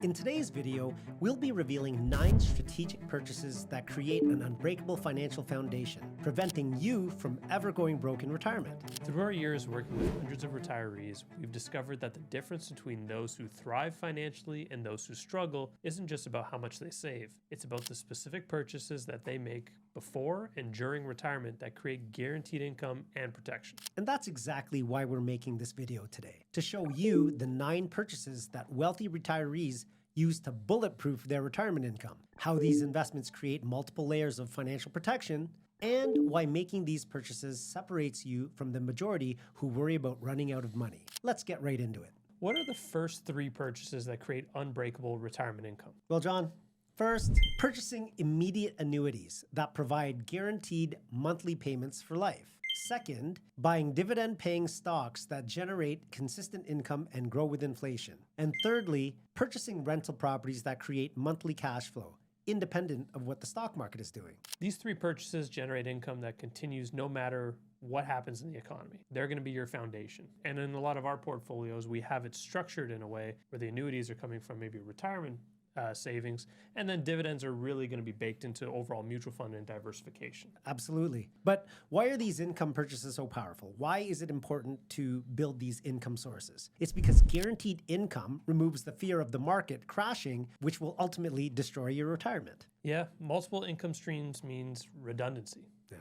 In today's video, we'll be revealing 9 strategic purchases that create an unbreakable financial foundation, preventing you from ever going broke in retirement. Through our years working with hundreds of retirees, we've discovered that the difference between those who thrive financially and those who struggle isn't just about how much they save. It's about the specific purchases that they make before and during retirement that create guaranteed income and protection. And that's exactly why we're making this video today, to show you the 9 purchases that wealthy retirees use to bulletproof their retirement income, how these investments create multiple layers of financial protection, and why making these purchases separates you from the majority who worry about running out of money. Let's get right into it. What are the first 3 purchases that create unbreakable retirement income? Well, John, first, purchasing immediate annuities that provide guaranteed monthly payments for life. Second, buying dividend-paying stocks that generate consistent income and grow with inflation. And thirdly, purchasing rental properties that create monthly cash flow, independent of what the stock market is doing. These 3 purchases generate income that continues no matter what happens in the economy. They're going to be your foundation. And in a lot of our portfolios, we have it structured in a way where the annuities are coming from maybe retirement savings, and then dividends are really going to be baked into overall mutual fund and diversification. Absolutely. But why are these income purchases so powerful? Why is it important to build these income sources? It's because guaranteed income removes the fear of the market crashing, which will ultimately destroy your retirement. Yeah, multiple income streams means redundancy. Yeah.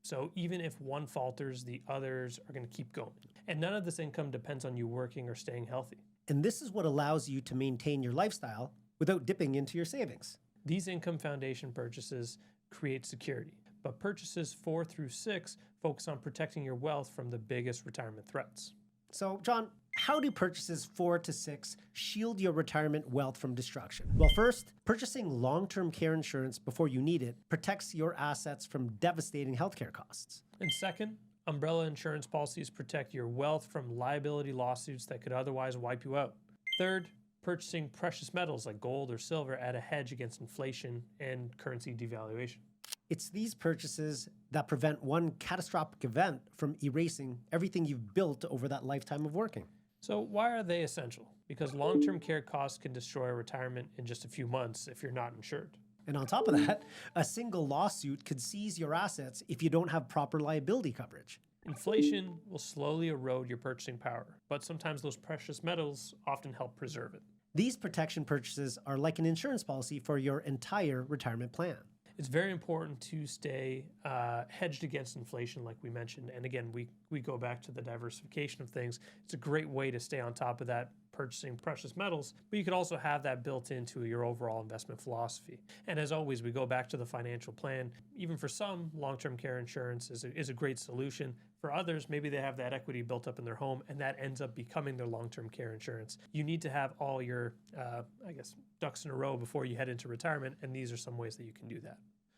So even if one falters, the others are going to keep going. And none of this income depends on you working or staying healthy. And this is what allows you to maintain your lifestyle without dipping into your savings. These income foundation purchases create security, but purchases 4 through 6 focus on protecting your wealth from the biggest retirement threats. So, John, how do purchases 4 to 6 shield your retirement wealth from destruction? Well, first, purchasing long-term care insurance before you need it protects your assets from devastating healthcare costs. And second, umbrella insurance policies protect your wealth from liability lawsuits that could otherwise wipe you out. Third, purchasing precious metals like gold or silver add a hedge against inflation and currency devaluation. It's these purchases that prevent one catastrophic event from erasing everything you've built over that lifetime of working. So why are they essential? Because long-term care costs can destroy retirement in just a few months if you're not insured. And on top of that, a single lawsuit could seize your assets if you don't have proper liability coverage. Inflation will slowly erode your purchasing power, but sometimes those precious metals often help preserve it. These protection purchases are like an insurance policy for your entire retirement plan. It's very important to stay hedged against inflation, like we mentioned. And again, we go back to the diversification of things. It's a great way to stay on top of that, purchasing precious metals, but you could also have that built into your overall investment philosophy. And as always, we go back to the financial plan. Even for some, long-term care insurance is a great solution. For others, maybe they have that equity built up in their home and that ends up becoming their long-term care insurance. You need to have all your, ducks in a row before you head into retirement, and these are some ways that you can do that.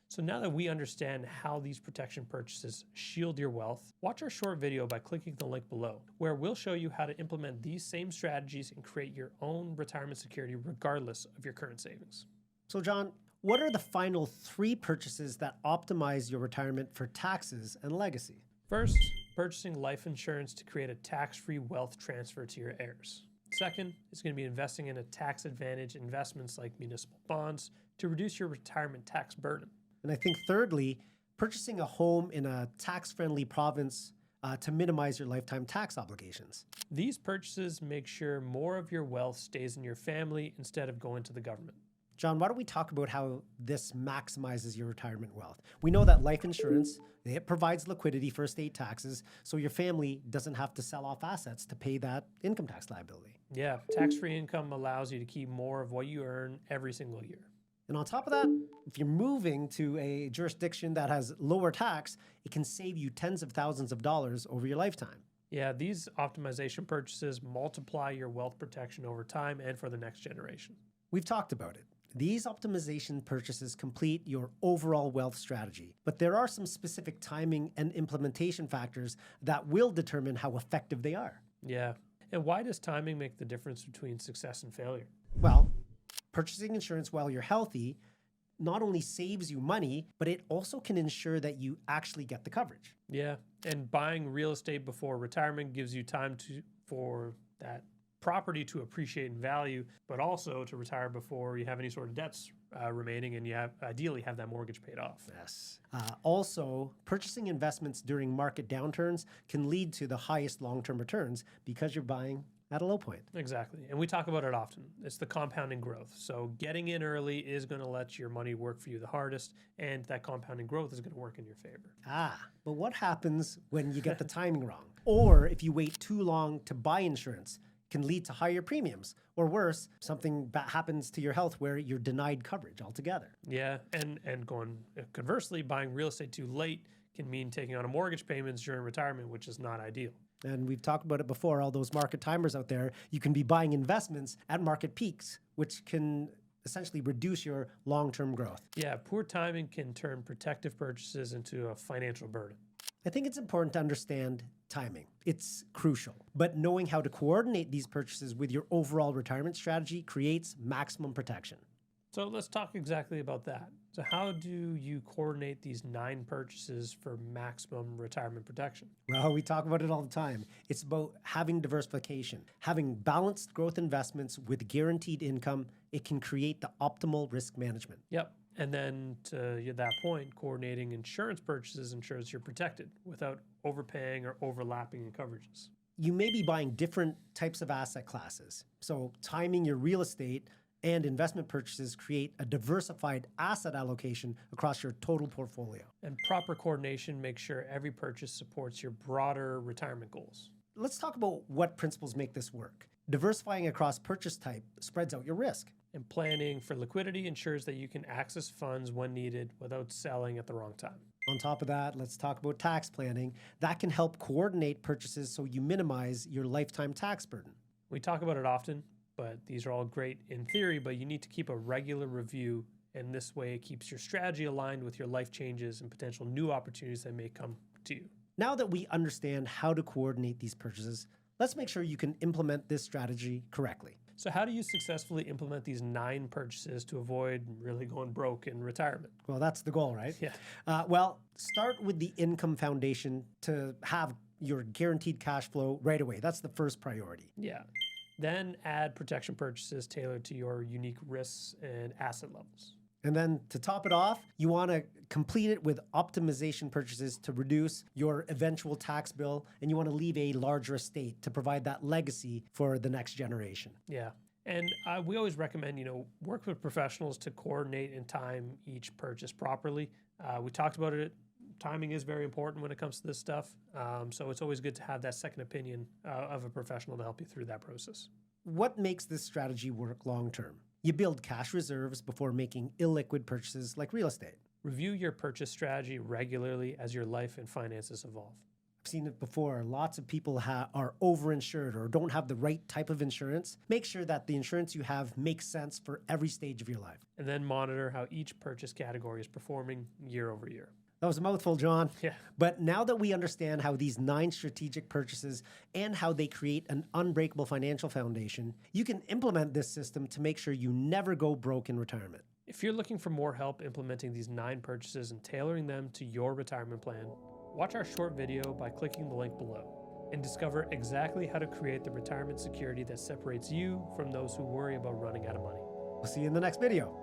So now that we understand how these protection purchases shield your wealth, watch our short video by clicking the link below, where we'll show you how to implement these same strategies and create your own retirement security regardless of your current savings. So John, what are the final 3 purchases that optimize your retirement for taxes and legacy? First, purchasing life insurance to create a tax-free wealth transfer to your heirs. Second, it's going to be investing in a tax-advantaged investments like municipal bonds to reduce your retirement tax burden. And I think thirdly, purchasing a home in a tax-friendly province to minimize your lifetime tax obligations. These purchases make sure more of your wealth stays in your family instead of going to the government. John, why don't we talk about how this maximizes your retirement wealth? We know that life insurance, it provides liquidity for estate taxes, so your family doesn't have to sell off assets to pay that income tax liability. Yeah, tax-free income allows you to keep more of what you earn every single year. And on top of that, if you're moving to a jurisdiction that has lower tax, it can save you tens of thousands of dollars over your lifetime. Yeah, these optimization purchases multiply your wealth protection over time and for the next generation. We've talked about it. These optimization purchases complete your overall wealth strategy, but there are some specific timing and implementation factors that will determine how effective they are. Yeah, and why does timing make the difference between success and failure? Well, purchasing insurance while you're healthy not only saves you money, but it also can ensure that you actually get the coverage. Yeah, and buying real estate before retirement gives you time for that property to appreciate in value, but also to retire before you have any sort of debts remaining, and you ideally have that mortgage paid off. Yes. Also, purchasing investments during market downturns can lead to the highest long-term returns because you're buying at a low point. Exactly. And we talk about it often. It's the compounding growth. So getting in early is going to let your money work for you the hardest, and that compounding growth is going to work in your favor. But what happens when you get the timing wrong? Or if you wait too long to buy insurance, can lead to higher premiums, or worse, something happens to your health where you're denied coverage altogether. Yeah, and going conversely, buying real estate too late can mean taking on a mortgage payments during retirement, which is not ideal. And we've talked about it before, all those market timers out there, you can be buying investments at market peaks, which can essentially reduce your long-term growth. Yeah, poor timing can turn protective purchases into a financial burden. I think it's important to understand timing. It's crucial. But knowing how to coordinate these purchases with your overall retirement strategy creates maximum protection. So let's talk exactly about that. So how do you coordinate these 9 purchases for maximum retirement protection? Well, we talk about it all the time. It's about having diversification, having balanced growth investments with guaranteed income. It can create the optimal risk management. Yep. And then to that point, coordinating insurance purchases ensures you're protected without overpaying or overlapping in coverages. You may be buying different types of asset classes. So timing your real estate and investment purchases create a diversified asset allocation across your total portfolio. And proper coordination makes sure every purchase supports your broader retirement goals. Let's talk about what principles make this work. Diversifying across purchase type spreads out your risk. And planning for liquidity ensures that you can access funds when needed without selling at the wrong time. On top of that, let's talk about tax planning. That can help coordinate purchases so you minimize your lifetime tax burden. We talk about it often, but these are all great in theory, but you need to keep a regular review, and this way it keeps your strategy aligned with your life changes and potential new opportunities that may come to you. Now that we understand how to coordinate these purchases, let's make sure you can implement this strategy correctly. So how do you successfully implement these 9 purchases to avoid really going broke in retirement? Well, that's the goal, right? Yeah. Well, start with the income foundation to have your guaranteed cash flow right away. That's the first priority. Yeah. Then add protection purchases tailored to your unique risks and asset levels. And then to top it off, you want to complete it with optimization purchases to reduce your eventual tax bill, and you want to leave a larger estate to provide that legacy for the next generation. Yeah. And we always recommend, work with professionals to coordinate and time each purchase properly. We talked about it. Timing is very important when it comes to this stuff. So it's always good to have that second opinion of a professional to help you through that process. What makes this strategy work long term? You build cash reserves before making illiquid purchases like real estate. Review your purchase strategy regularly as your life and finances evolve. I've seen it before. Lots of people are overinsured or don't have the right type of insurance. Make sure that the insurance you have makes sense for every stage of your life. And then monitor how each purchase category is performing year over year. That was a mouthful, John. Yeah. But now that we understand how these 9 strategic purchases and how they create an unbreakable financial foundation, you can implement this system to make sure you never go broke in retirement. If you're looking for more help implementing these 9 purchases and tailoring them to your retirement plan, watch our short video by clicking the link below and discover exactly how to create the retirement security that separates you from those who worry about running out of money. We'll see you in the next video.